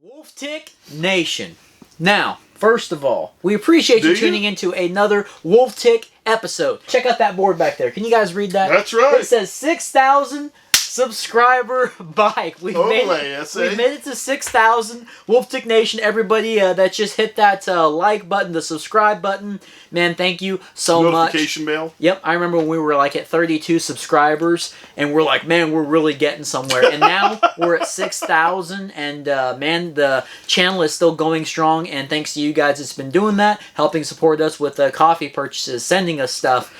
Wolftick Nation. Now, first of all, we appreciate you tuning into another Wolftick episode. Check out that board back there. Can you guys read that? That's right. It says 6,000 subscriber bike. We've made it to 6,000. Wolftick Nation, everybody that just hit that like button, the subscribe button, man, thank you so much. Notification bell. Yep, I remember when we were like at 32 subscribers, and we're like, man, we're really getting somewhere. And now we're at 6,000, and man, the channel is still going strong, and thanks to you guys, it's been doing that, helping support us with coffee purchases, sending us stuff,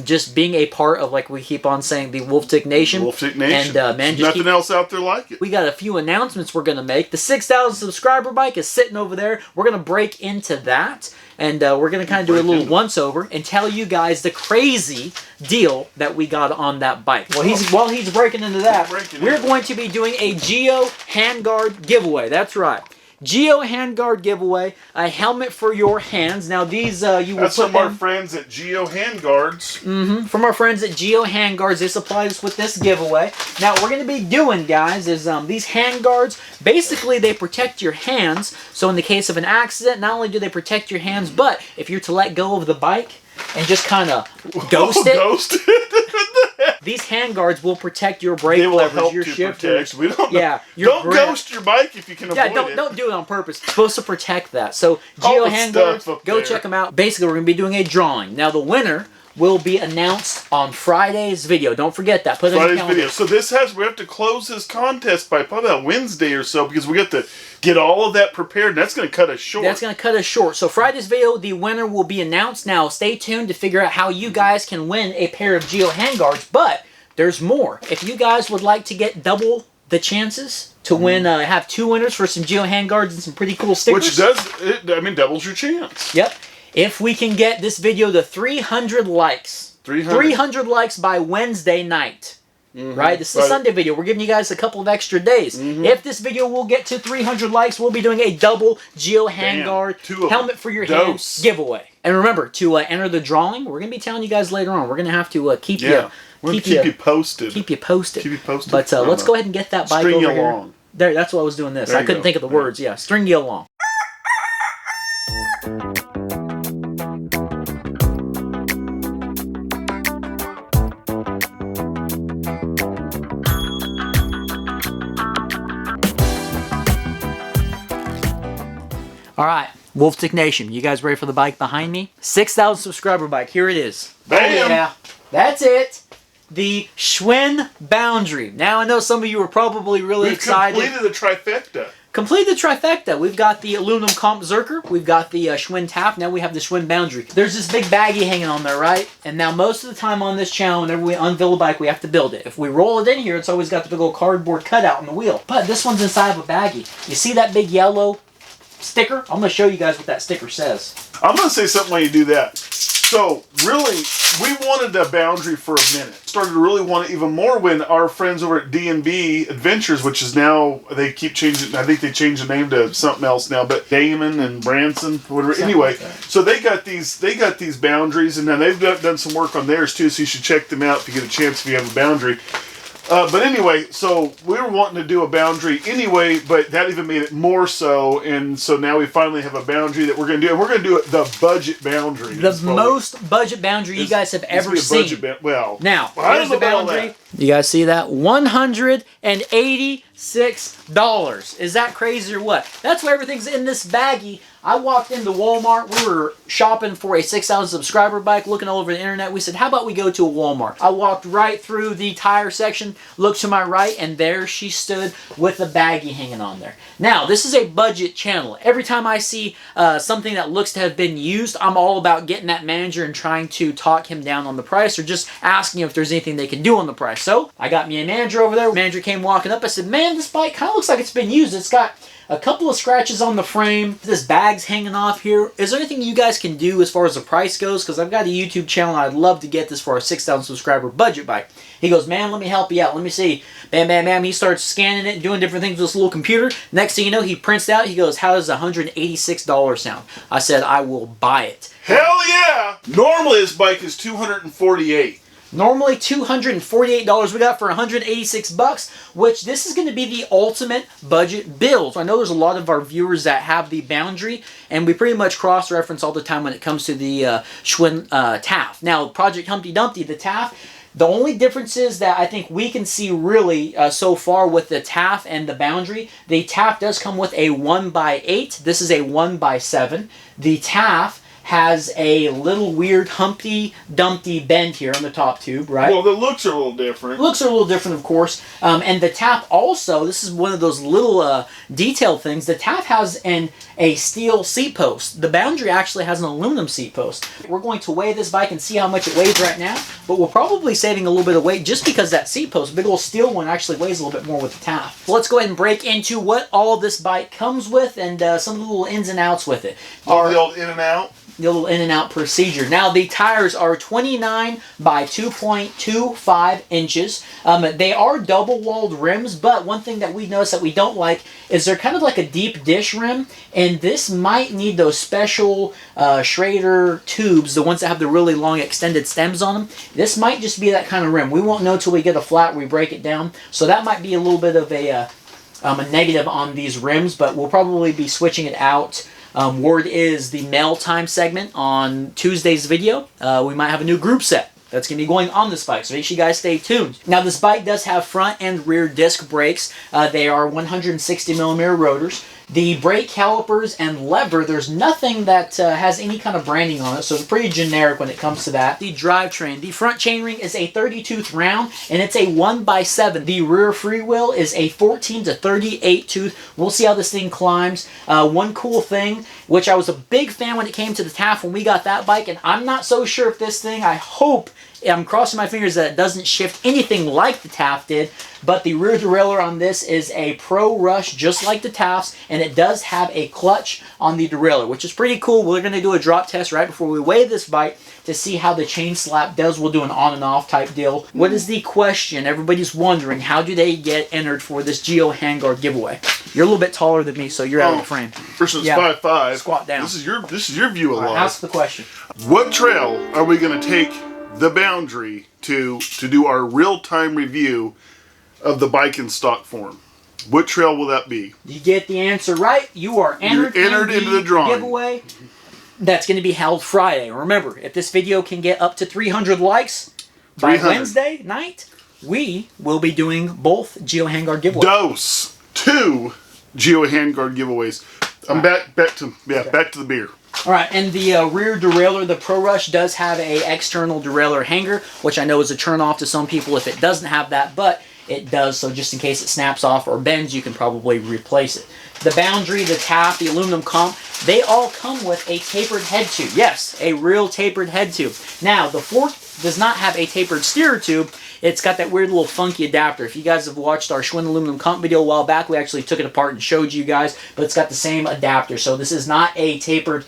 just being a part of, like we keep on saying, the Wolftick Nation. Wolftick Nation. And man, there's nothing else out there like it. We got a few announcements we're going to make. The 6,000 subscriber bike is sitting over there. We're going to break into that. And we're going to kind of do a little once-over and tell you guys the crazy deal that we got on that bike. Well, while he's breaking into that, we're going to be doing a GEO handguard giveaway. That's right. GEO handguard giveaway, a helmet for your hands. Now these you will put them... That's from our friends at GEO Handguards. From our friends at GEO Handguards. They supplied us with this giveaway. Now what we're going to be doing, guys, is these handguards, basically they protect your hands. So in the case of an accident, not only do they protect your hands, but if you're to let go of the bike and just kind of ghost it, these handguards will protect your brake levers, your shifters. Don't ghost your bike if you can avoid it. Don't do it on purpose. It's supposed to protect that. So GEO handguards, go check them out. Basically, we're going to be doing a drawing. Now the winner will be announced on Friday's video. Don't forget that. Put it in the calendar. Video. So we have to close this contest by probably about Wednesday or so, because we have to get all of that prepared, and that's going to cut us short. That's going to cut us short. So Friday's video, the winner will be announced. Now stay tuned to figure out how you guys can win a pair of GEO handguards, but there's more. If you guys would like to get double the chances to win, have two winners for some GEO handguards and some pretty cool stickers. Which doubles your chance. Yep. If we can get this video to 300 likes. 300 likes by Wednesday night. Right? This is a Sunday video. We're giving you guys a couple of extra days. If this video will get to 300 likes, we'll be doing a double GEO handguard helmet for your hands giveaway. And remember, to enter the drawing, we're going to be telling you guys later on. We're going to have to keep you posted. Keep you posted. But let's go ahead and get that bike over here. There, that's why I was doing this. I couldn't think of the words. Yeah, string you along. All right, Wolftick Nation, you guys ready for the bike behind me? 6,000 subscriber bike, here it is. Bam! Oh, yeah, that's it. The Schwinn Boundary. Now I know some of you are probably really excited. We've completed the trifecta. Completed the trifecta. We've got the aluminum comp Zerker. We've got the Schwinn Tap. Now we have the Schwinn Boundary. There's this big baggie hanging on there, right? And now most of the time on this channel, whenever we unveil a bike, we have to build it. If we roll it in here, it's always got the big old cardboard cutout on the wheel. But this one's inside of a baggie. You see that big yellow sticker? I'm going to show you guys what that sticker says. I'm going to say something when you do that. So, really, we wanted a Boundary for a minute. Started to really want it even more when our friends over at D&B Adventures, which is now, they keep changing, I think they changed the name to something else now, but Damon and Branson, whatever. Anyway, so they got these Boundaries, and then they've done some work on theirs too, so you should check them out if you get a chance if you have a Boundary. But anyway, so we were wanting to do a Boundary anyway, but that even made it more so, and so now we finally have a Boundary that we're going to do, and we're going to do it the budget Boundary. The most budget Boundary you guys have ever seen. Now, here's the Boundary. You guys see that? $186. Is that crazy or what? That's why everything's in this baggie. I walked into Walmart. We were shopping for a 6,000 subscriber bike, looking all over the internet. We said, how about we go to a Walmart? I walked right through the tire section, looked to my right, and there she stood with a baggie hanging on there. Now, this is a budget channel. Every time I see something that looks to have been used, I'm all about getting that manager and trying to talk him down on the price, or just asking if there's anything they can do on the price. So, I got me a manager over there. The manager came walking up. I said, man, this bike kind of looks like it's been used. It's got a couple of scratches on the frame. This bag's hanging off here. Is there anything you guys can do as far as the price goes? Because I've got a YouTube channel and I'd love to get this for a 6,000 subscriber budget bike. He goes, man, let me help you out. Let me see. Bam, bam, bam. He starts scanning it and doing different things with this little computer. Next thing you know, he prints out. He goes, how does $186 sound? I said, I will buy it. Hell yeah! Normally this bike is $248. Normally $248, we got for 186 bucks, which this is going to be the ultimate budget build. So I know there's a lot of our viewers that have the Boundary, and we pretty much cross-reference all the time when it comes to the Schwinn TAF. Now, Project Humpty Dumpty, the TAF, the only differences that I think we can see really so far with the TAF and the Boundary, the TAF does come with a 1x8. This is a 1x7. The TAF has a little weird Humpty Dumpty bend here on the top tube, right? Well, the looks are a little different. Looks are a little different, of course. And the TAF also, this is one of those little detail things, the TAF has a steel seat post. The Boundary actually has an aluminum seat post. We're going to weigh this bike and see how much it weighs right now, but we're probably saving a little bit of weight just because that seat post, big old steel one, actually weighs a little bit more with the TAF. So let's go ahead and break into what all this bike comes with and some little ins and outs with it. Oh, the old in and out? The little in and out procedure. Now the tires are 29 by 2.25 inches. They are double walled rims, but one thing that we noticed that we don't like is they're kind of like a deep dish rim, and this might need those special Schrader tubes, the ones that have the really long extended stems on them. This might just be that kind of rim. We won't know till we get a flat, we break it down. So that might be a little bit of a negative on these rims, but we'll probably be switching it out. Word is the mail time segment on Tuesday's video. We might have a new group set that's going to be going on this bike, so make sure you guys stay tuned. Now, this bike does have front and rear disc brakes. They are 160mm rotors. The brake calipers and lever, there's nothing that has any kind of branding on it, so it's pretty generic when it comes to that. The drivetrain, the front chainring is a 30-tooth round, and it's a 1x7. The rear freewheel is a 14 to 38 tooth. We'll see how this thing climbs. One cool thing, which I was a big fan when it came to the TAF when we got that bike, and I'm not so sure if this thing, I hope, I'm crossing my fingers that it doesn't shift anything like the TAF did, but the rear derailleur on this is a Pro Rush, just like the TAF's, and it does have a clutch on the derailleur, which is pretty cool. We're going to do a drop test right before we weigh this bike to see how the chain slap does. We'll do an on and off type deal. What is the question? Everybody's wondering, how do they get entered for this GEO Handguard giveaway? You're a little bit taller than me, so you're out of the frame. Versus 5'5". Squat down. This is your view of life. Ask the question. What trail are we going to take the Boundary to do our real-time review of the bike in stock form? What trail will that be? You get the answer right, you are entered into the drawing giveaway. That's going to be held Friday. Remember, if this video can get up to 300 likes by Wednesday night, we will be doing both GEO Handguard giveaways. Two GEO Handguard giveaways. I'm back to the beer. All right, and the rear derailleur, the Pro Rush, does have a external derailleur hanger, which I know is a turn off to some people if it doesn't have that, but it does, so just in case it snaps off or bends, you can probably replace it. The Boundary, the TAF, the aluminum comp, they all come with a tapered head tube. Yes, a real tapered head tube. Now, the fork does not have a tapered steerer tube. It's got that weird little funky adapter. If you guys have watched our Schwinn aluminum comp video a while back, we actually took it apart and showed you guys, but it's got the same adapter. So this is not a tapered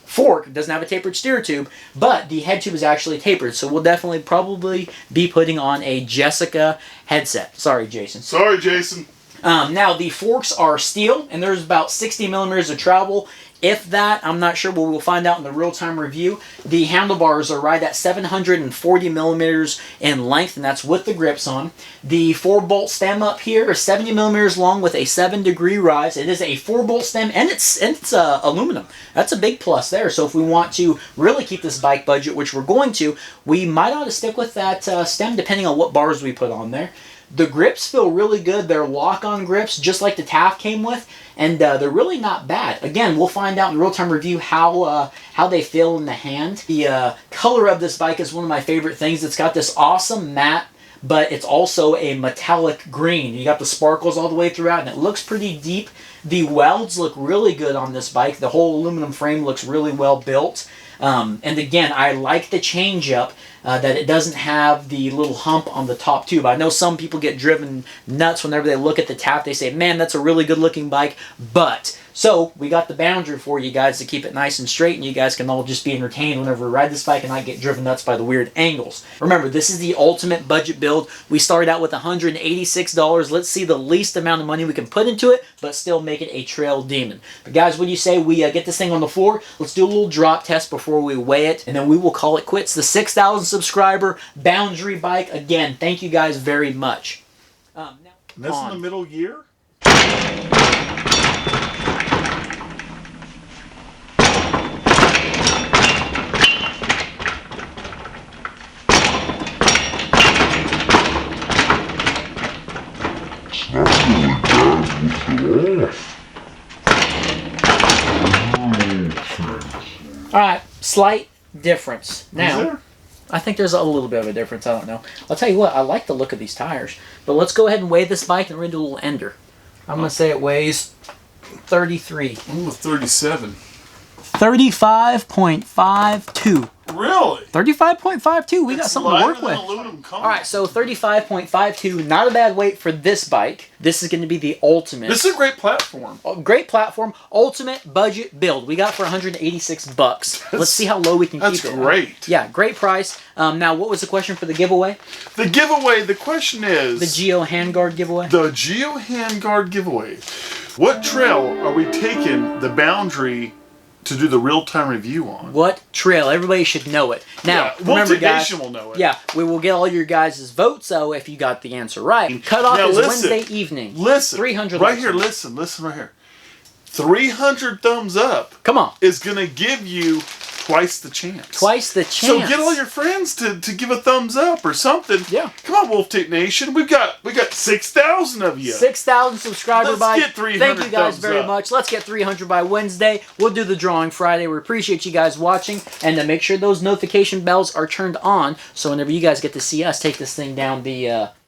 fork. It doesn't have a tapered steer tube, but the head tube is actually tapered. So we'll definitely probably be putting on a Jessica headset. Sorry, Jason. Sorry, Jason. Now, the forks are steel, and there's about 60mm of travel. If that, I'm not sure, but we'll find out in the real-time review. The handlebars are right at 740mm in length, and that's with the grips on. The 4-bolt stem up here is 70mm long with a 7-degree rise. It is a 4-bolt stem, and it's aluminum. That's a big plus there. So if we want to really keep this bike budget, which we're going to, we might ought to stick with that stem depending on what bars we put on there. The grips feel really good. They're lock-on grips, just like the TAF came with, and they're really not bad. Again, we'll find out in real-time review how they feel in the hand. The color of this bike is one of my favorite things. It's got this awesome matte, but it's also a metallic green. You got the sparkles all the way throughout, and it looks pretty deep. The welds look really good on this bike. The whole aluminum frame looks really well built. And again, I like the change-up that it doesn't have the little hump on the top tube. I know some people get driven nuts whenever they look at the TAF. They say, man, that's a really good-looking bike, but... So, we got the Boundary for you guys to keep it nice and straight, and you guys can all just be entertained whenever we ride this bike and not get driven nuts by the weird angles. Remember, this is the ultimate budget build. We started out with $186. Let's see the least amount of money we can put into it, but still make it a trail demon. But guys, what do you say we get this thing on the floor? Let's do a little drop test before we weigh it, and then we will call it quits. The 6,000 subscriber Boundary bike. Again, thank you guys very much. And that's in the middle year? Alright, slight difference. Now, Is there? I think there's a little bit of a difference. I don't know. I'll tell you what, I like the look of these tires. But let's go ahead and weigh this bike and we're going to do a little ender. I'm going to say it weighs 33. Ooh, 37. 35.52. Really? 35.52. We got something to work with. Aluminum All right, so 35.52. Not a bad weight for this bike. This is going to be the ultimate. This is a great platform. Great platform. Ultimate budget build. We got for 186 bucks. Let's see how low we can keep it. That's great. Yeah, great price. Now, what was the question for the giveaway? The giveaway, the question is... The GEO Handguard giveaway? The GEO Handguard giveaway. What trail are we taking the Boundary to do the real-time review on? What trail? Everybody should know it. Now, remember, guys, will know it. Yeah, we will get all your guys' votes, so if you got the answer right. Cutoff is Wednesday evening. Listen. 300 right likes here, listen right here. 300 thumbs up. Come on. Is going to give you twice the chance. Twice the chance. So get all your friends to give a thumbs up or something. Yeah. Come on, Wolf Tape Nation. We got 6,000 of you. 6,000 subscriber Let's by. get 300 Thank you guys thumbs very up. much. Let's get 300 by Wednesday. We'll do the drawing Friday. We appreciate you guys watching, and to make sure those notification bells are turned on, so whenever you guys get to see us take this thing down the